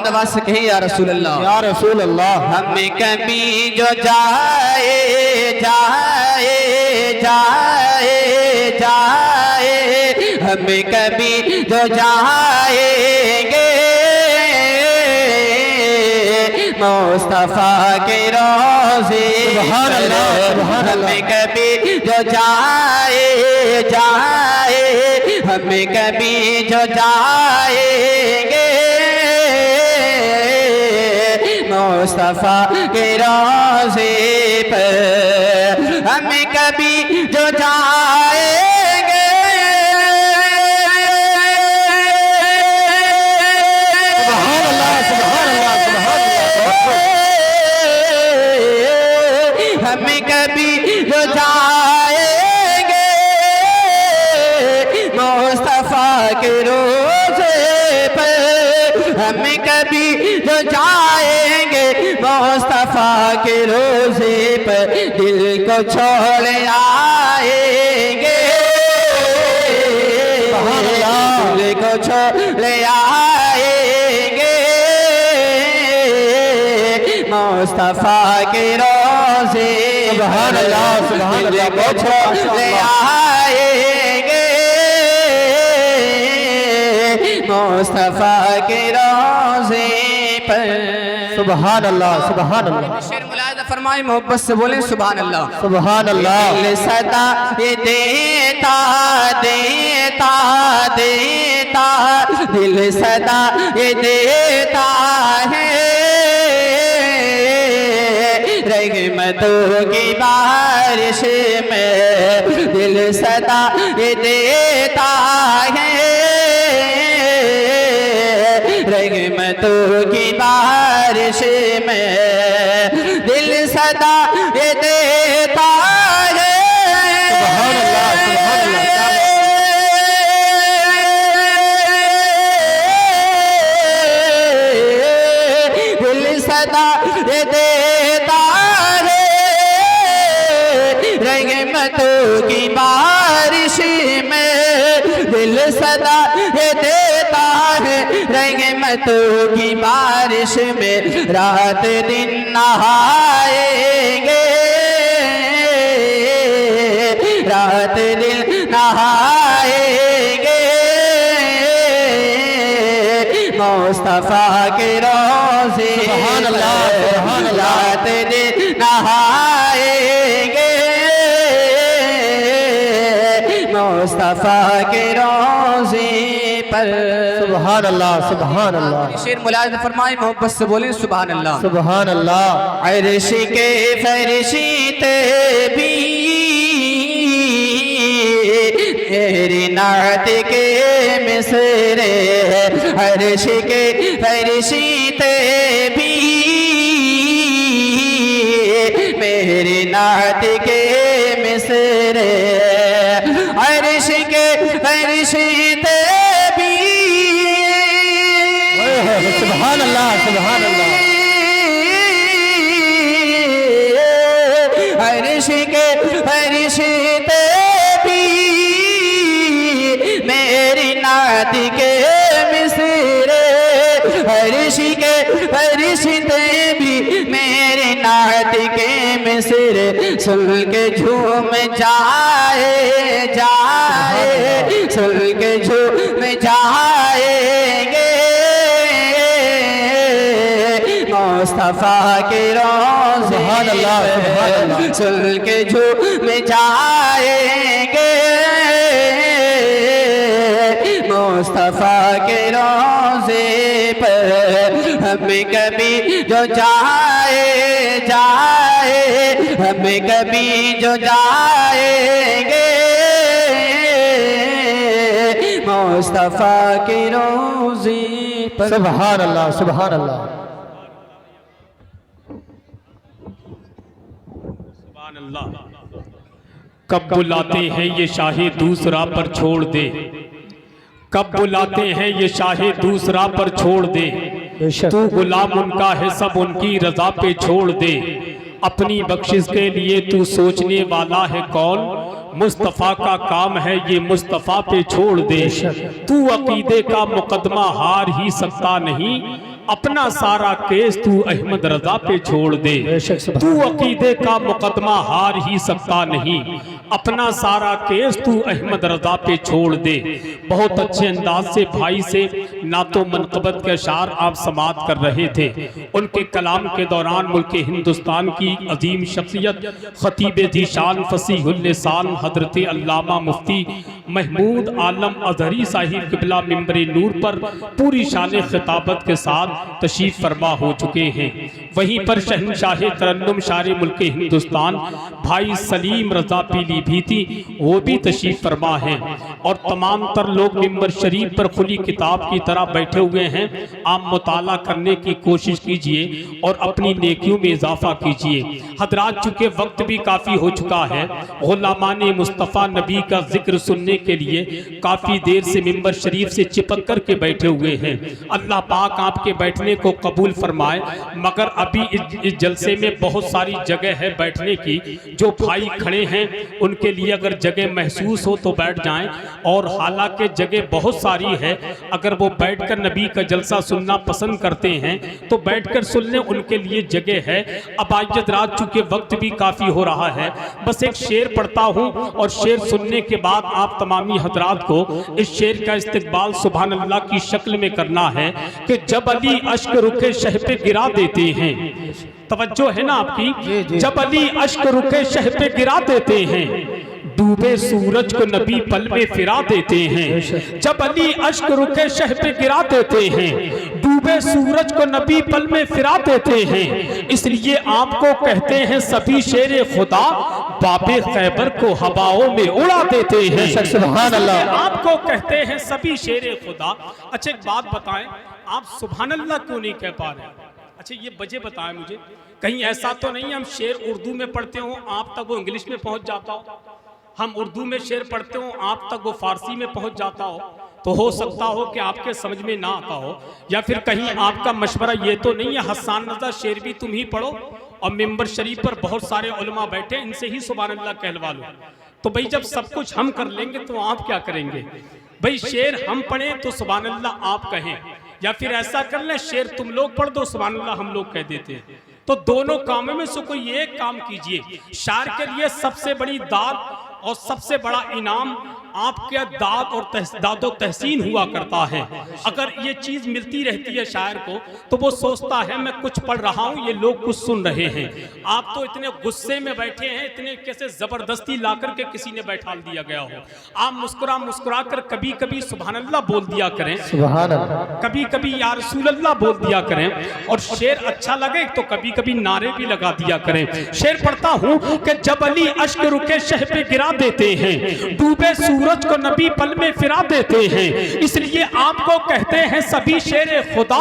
नवाज से कहे या रसूल अल्लाह, या रसूल अल्लाह, हमें कभी जो जाए जाए जाए जाए, हमें कभी जो जाएंगे मुस्तफा के रोज़े पर, हमें कभी जो जाए जाए, हमें कभी जो जाएंगे मुस्तफा के रोज़े पर, हमें कभी जो जाएंगे हमें कभी जो जाएंगे मुस्तफा के रोज़े पर, हमें कभी जो जाएंगे मुस्तफा के रोज़े पर, दिल को छोड़ आएंगे, दिल को छोड़ आएंगे मुस्तफा के रोज़े पर, दिल को छोड़ आएंगे मुस्तफा के रोज़े पर। सुभान अल्लाह, सुभान अल्लाह। शेर मुलाहिज़ा फरमाए, मोहब्बत से बोले सुभान अल्लाह, सुभान अल्लाह। दिल सदा ये देता देता देता, दिल सदा ये देता है रहमतों की बारिश में, दिल सदा ये देता है रहमतों की बारिश में, दिल सदा ये देता है। सुभान अल्लाह, सुभान अल्लाह। दिल सदा ये देता है रहमतों की बारिश में, दिल सदा ये देता है रहमतों की बारिश में, रात दिन नहाएंगे, रात दिन नहाएंगे मुस्तफा के रोज़े पर, रात दिन नहाएंगे मुस्तफा के रोज़े पर। सुभान अल्लाह, सुभान अल्लाह। शेर मुलाहिज़ा फरमाए, मोहब्बत से बोले सुभान अल्लाह। सुभान अल्लाह। अर्श के फरिश्ते भी मेरी नात के मिसरे, अर्श के फरिश्ते भी मेरी नात के मिसरे, अर्श के फरिश्ते भी सुभान अल्लाह, सुभान अल्लाह। अर्श के फरिश्ते भी मेरी नात के मिसरे, अर्श के फरिश्ते भी मेरी नात के मिसरे, सुन के झूम जाए जाए, सुन के झूम जाएंगे मुस्तफा के रोज़े पर, सुन के झूम जाएंगे मुस्तफा के रोज़े पर, हमें कभी जो जाए जाए, हमें कभी जो जाएंगे मुस्तफा के रोज़े पर। सुभान अल्लाह, सुभान अल्लाह। कब बुलाते हैं ये शाहे दूसरा पर छोड़ दे, कब बुलाते हैं ये शाहे दूसरा पर छोड़ दे, तू गुलाम उनका है सब उनकी रजा पे छोड़ दे, अपनी बख्शिश के लिए तू सोचने वाला है कौन, मुस्तफ़ा का काम है ये मुस्तफ़ा पे छोड़ दे, तू अकीदे का मुकदमा हार ही सकता नहीं, अपना सारा केस तू अहमद रजा पे छोड़ दे, बेशक सुभान तू अकीदे का मुकदमा हार ही सकता नहीं, अपना सारा केस तू अहमद रजा पे छोड़ दे। बहुत अच्छे अंदाज से भाई से नातो मनकबत के अशार आप समात कर रहे थे। उनके कलाम के दौरान मुल्क हिंदुस्तान की अजीम शख्सियत खतीब ज़ीशान फसीहुल लिसान हजरत अल्लामा मुफ्ती महमूद आलम अजहरी साहिब क़िबला मिंबर नूर पर पूरी शान खिताबत के साथ तशरीफ फरमा हो चुके हैं। वहीं पर शहंशाह तरन्नुम शार मुल्क हिंदुस्तान भाई सलीम रजा पीलीभीती वो भी तशरीफ फरमा है और तमाम तर लोग मिंबर शरीफ पर खुली किताब की तरह बैठे हुए हैं। आप मुताला करने की कोशिश कीजिए और अपनी नेकियों में इजाफा कीजिए। हजरात, चूँकि वक्त भी काफ़ी हो चुका है, गुलामाने मुस्तफ़ा नबी का जिक्र सुनने के लिए काफ़ी देर से मिंबर शरीफ से चिपक कर के बैठे हुए हैं। अल्लाह पाक आपके बैठने को कबूल फरमाए। मगर अभी इस जलसे में बहुत सारी जगह है बैठने की। जो भाई खड़े हैं उनके लिए अगर जगह महसूस हो तो बैठ जाएं, और हालांकि जगह बहुत सारी है, अगर वो बैठकर नबी का जलसा सुनना पसंद करते हैं तो बैठकर सुन लें, उनके लिए जगह है। अब आज रात चूँकि वक्त भी काफ़ी हो रहा है, बस एक शेर पढ़ता हूँ और शेर सुनने के बाद आप तमामी हजरात को इस शेर का इस्तिकबाल सुभान अल्लाह की शक्ल में करना है कि जब अली अश्क रुके शह पे गिरा देते हैं। तवज्जो है ना आपकी? जब अली अश्क रुके शह पे गिरा देते हैं, डूबे सूरज को नबी पल में फिरा देते हैं। जब अली अश्क रुके शह पे गिरा देते हैं, डूबे सूरज को नबी पल में फिरा देते हैं। इसलिए आपको कहते हैं सभी शेर खुदा, बाबे खैबर को हवाओं में उड़ा देते हैं। सुभान अल्लाह। आपको कहते हैं सभी शेर खुदा। अच्छा एक बात बताएं, आप सुभान अल्लाह क्यों नहीं कह पा रहे? अच्छा ये वजह बताएं मुझे। कहीं ऐसा तो नहीं हम शेर उर्दू में पढ़ते हो आप तक वो इंग्लिश में पहुंच जाता हो, हम उर्दू में शेर पढ़ते हो आप तक वो फारसी में पहुंच जाता हो? तो हो सकता हो कि आपके समझ में ना आता हो, या फिर कहीं आपका मशवरा ये तो नहीं है हसन रज़ा शेर भी तुम ही पढ़ो और मिंबर शरीफ पर बहुत सारे उलमा बैठे इनसे ही सुभान अल्लाह कहलवा लो। तो भाई जब सब कुछ हम कर लेंगे तो आप क्या करेंगे? भाई शेर हम पढ़ें तो सुभान अल्लाह आप कहें, या फिर ऐसा कर लें शेर तुम लोग पढ़ दो सुभान अल्लाह हम लोग कह देते हैं। तो दोनों कामों में से कोई एक काम कीजिए। शायर के लिए सबसे बड़ी दाद और सबसे बड़ा इनाम आपके दादो तहसीन हुआ करता है। अगर ये चीज़ मिलती रहती है शायर को तो वो सोचता है मैं कुछ पढ़ रहा हूँ, ये लोग कुछ सुन रहे हैं। आप तो इतने गुस्से में बैठे हैं, इतने कैसे ज़बरदस्ती ला करके किसी ने बैठा दिया गया हो। आप मुस्कुरा मुस्कुरा कर कभी कभी सुभान अल्लाह बोल दिया करें, सुभान अल्लाह, कभी कभी या रसूल अल्लाह बोल दिया करें, और शेर अच्छा लगे तो कभी कभी नारे भी लगा दिया करें। शेर पढ़ता हूँ कि जब अली अश्क रुके शह पे गिरा देते हैं, डूबे सूरज को नबी पल में फिरा देते हैं। इसलिए आपको कहते हैं सभी शेर खुदा,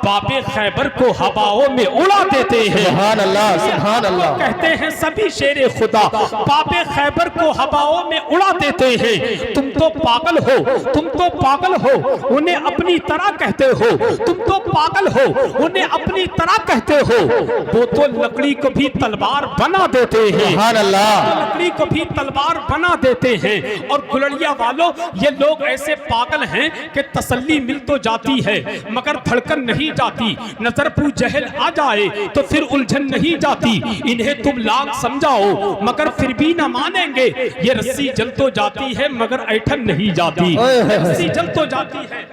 बाबे खैबर को हवाओं में उड़ा देते हैं। सुभान अल्लाह, सुभान अल्लाह। कहते हैं सभी शेर खुदा, बाबे खैबर को हवाओं में उड़ा देते हैं। तुम तो पागल हो, तुम तो पागल हो, उन्हें अपनी तरह कहते हो। तुम तो पागल हो, उन्हें अपनी तरह कहते हो। वो तो लकड़ी को भी तलवार बना देते हैं। सुभान अल्लाह। लकड़ी को भी तलवार बना देते हैं। और गुलड़िया वालों, ये लोग ऐसे पागल हैं कि तसल्ली मिल तो जाती है मगर धड़कन नहीं जाती। नजर पू जहल आ जाए तो फिर उलझन नहीं जाती। इन्हें तुम लाख समझाओ मगर फिर भी ना मानेंगे। ये रस्सी जल तो जाती है मगर ऐठन नहीं जाती। रस्सी जल तो जाती है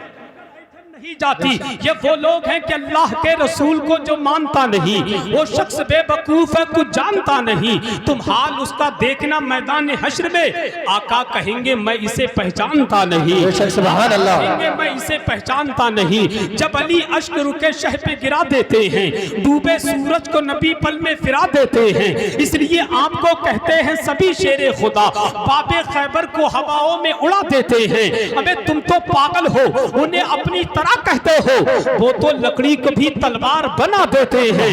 नहीं जाती। ये वो लोग हैं कि अल्लाह के रसूल को जो मानता नहीं, वो शख्स बेवकूफ है, कुछ जानता नहीं। तुम हाल उसका देखना मैदान हश्र में, आका कहेंगे मैं इसे पहचानता नहीं। सुभान अल्लाह। कहेंगे मैं इसे पहचानता नहीं। जब अली अश्क रुके शह पे गिरा देते हैं, डूबे सूरज को नबी पल में फिरा देते हैं। इसलिए आपको कहते हैं सभी शेर खुदा, बाबे खैबर को हवाओं में उड़ा देते हैं। अबे तुम तो पागल हो, उन्हें अपनी तरह कहते हो। वो तो लकड़ी को भी तलवार बना देते हैं।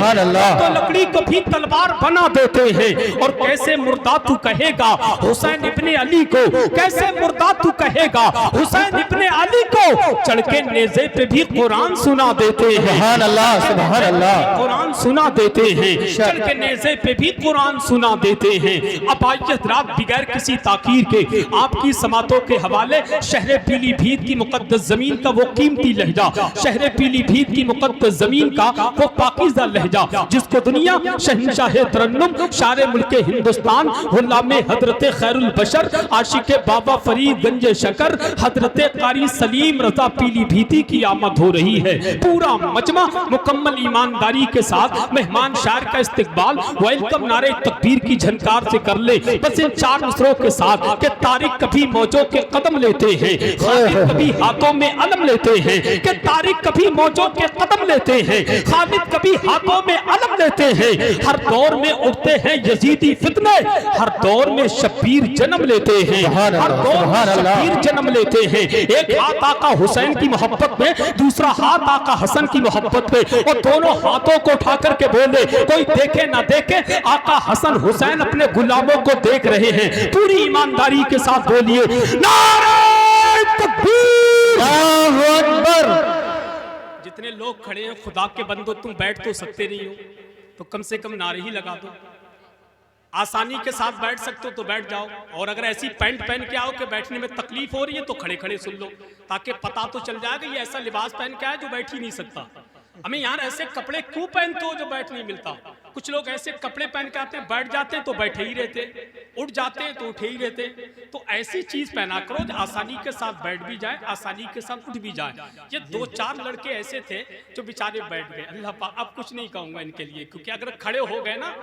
तो लकड़ी को भी तलवार बना देते हैं। और कैसे मुर्दा तू कहेगा हुसैन इब्ने अली को, कैसे मुर्दा तू कहेगा हुसैन इब्ने अली को। चढ़ के नेज़े पे भी कुरान सुना देते हैं। सुभान अल्लाह, सुभान अल्लाह। कुरान कुरान सुना देते हैं, चढ़ के नेज़े पे भी कुरान सुना देते हैं। अब आइए रात बगैर किसी ताकीर के आपकी समातों के हवाले शहर पीलीभीत की मुकद्दस जमीन का वो कीमती लहजा, शहर पीलीभीत की मुकद्दस जमीन का वो पाकीज़ा लहजा जिसको दुनिया शहंशाह तरन्नुम शारे मुल्क हिंदुस्तान गुलाम हजरत खैरुल बशर आशिक बाबा फरीद गंज शकर हजरत कारी सलीम रजा पीलीभीती की आमद हो रही है। पूरा मजमा मुकम्मल ईमानदारी के साथ मेहमान शायर का इस्तकबाल वेलकम नारे तकबीर की झनकार से कर ले। बस इन चार नसरों के साथ कि तारिक कभी मौजों के कदम लेते हैं, खालिद कभी हाथों में अलम लेते हैं, कि तारिक कभी मौजों के कदम लेते हैं, खालिद कभी हाथों में अलम लेते हैं। हर दौर में उठते हैं यजीदी फितने, हर दौर में शब्बीर जन्म लेते हैं, हर दौर में शब्बीर जन्म लेते हैं। एक हाथ आका हुसैन की मोहब्बत में, दूसरा हाथ आका हसन की मोहब्बत में, और दोनों हाथों को उठा करके बोले कोई देखे ना देखे आका हसन हुसैन अपने गुलामों को देख रहे हैं। पूरी ईमानदारी के साथ बोलिए नारे तकबीर, अल्लाहु अकबर। जितने लोग खड़े हैं खुदा के बंदो, तुम बैठ तो सकते नहीं हो तो कम से कम नारे ही लगा दो। आसानी के साथ बैठ सकते हो तो बैठ जाओ, और अगर ऐसी पैंट पहन के आओ कि बैठने में तकलीफ हो रही है तो खड़े खड़े सुन लो, ताकि पता तो चल जाएगा ये ऐसा लिबास पहन के आया जो बैठ ही नहीं सकता। हमें यार ऐसे कपड़े क्यों पहनते हो जो बैठ नहीं मिलता। कुछ लोग ऐसे कपड़े पहन के आते हैं, बैठ जाते हैं तो बैठे ही रहते, उठ जाते हैं तो उठे ही रहते। तो ऐसी चीज पहना करो जो आसानी के साथ बैठ भी जाए, आसानी के साथ उठ भी जाए। ये 2-4 लड़के ऐसे थे जो बेचारे बैठ गए। अल्लाह पाक, अब कुछ नहीं कहूंगा इनके लिए, क्योंकि अगर खड़े हो गए ना,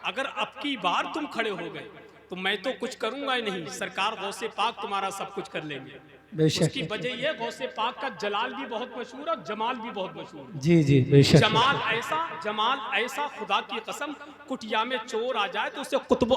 अगर अब की बार तुम खड़े हो गए तो मैं तो कुछ करूंगा ही नहीं, सरकार गौसे पाक तुम्हारा सब कुछ कर लेंगे। उसकी वजह यह गौसे पाक का जलाल भी बहुत मशहूर और जमाल भी बहुत मशहूर। जी जी बेशक। जमाल ऐसा खुदा की कसम, कुटिया में चोर आ जाए तो उसे कुतुब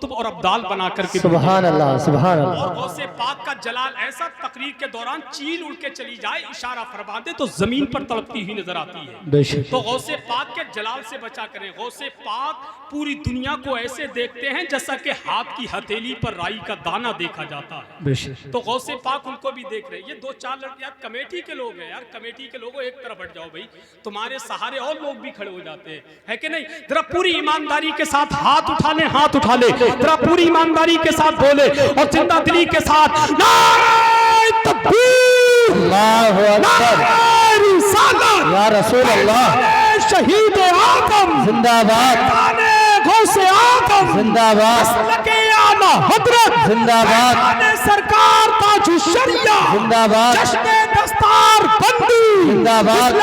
और अब्दाल बना करके, सुभान अल्लाह सुभान अल्लाह। और गौसे पाक का जलाल ऐसा, तकरीर के दौरान चील उड़ के चली जाए, इशारा फरमा दे तो जमीन पर तड़पती हुई नजर आती है बेशक। तो गौसे पाक के जलाल से बचा करें। गौसे पाक पूरी दुनिया को ऐसे देखते हैं जैसा कि हाथ की हथेली पर राई का दाना देखा जाता है बेशक। तो गौसे पाक उनको भी देख रहे हैं। ये 2-4 लड़के यार कमेटी के लोग हैं, यार कमेटी के लोगों एक तरफ हट जाओ भाई, तुम्हारे सहारे और लोग भी खड़े हो जाते हैं, है कि नहीं। जरा पूरी ईमानदारी के साथ हाथ उठा ले, हाथ उठा ले, जरा पूरी ईमानदारी के साथ बोले और जिंदा दिली के साथ नारे तकबीर, अल्लाहु अकबर, नारे रिसालत, या रसूल अल्लाह, शहीद आदम जिंदाबाद, गौसे आदम जिंदाबाद, हजरत जिंदाबाद, सरकार ताजुशरिया जिंदाबाद, जश्न दस्तार बंदी जिंदाबाद,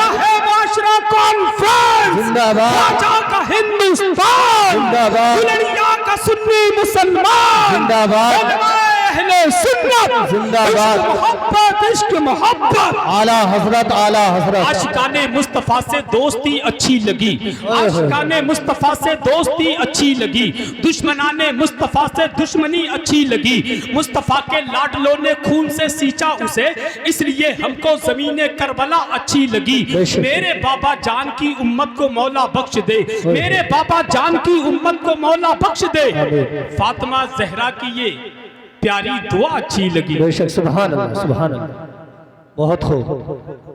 माशरा कॉन्फ्रेंस जिंदाबाद, राजा का हिंदुस्तान जिंदाबाद, दुनिया का सुन्नी मुसलमान जिंदाबाद, अहले सुन्नत जिंदाबाद, मोहब्बत इश्क मोहब्बत, आला हजरत, आला हजरत। आशिकाने मुस्तफा से दोस्ती अच्छी लगी, आशिकाने मुस्तफा से दोस्ती अच्छी लगी, दुश्मनाने मुस्तफा से दुश्मनी अच्छी लगी। मुस्तफा के लाडलों ने खून से सींचा उसे, इसलिए हमको ज़मीने करबला अच्छी लगी। मेरे बाबा जान की उम्मत को मौला बख्श दे, मेरे बाबा जान की उम्मत को मौला बख्श दे। फातिमा जहरा की ये प्यारी दुआ अच्छी लगी। बेशक, सुभान अल्लाह सुभान अल्लाह। बहुत खूब।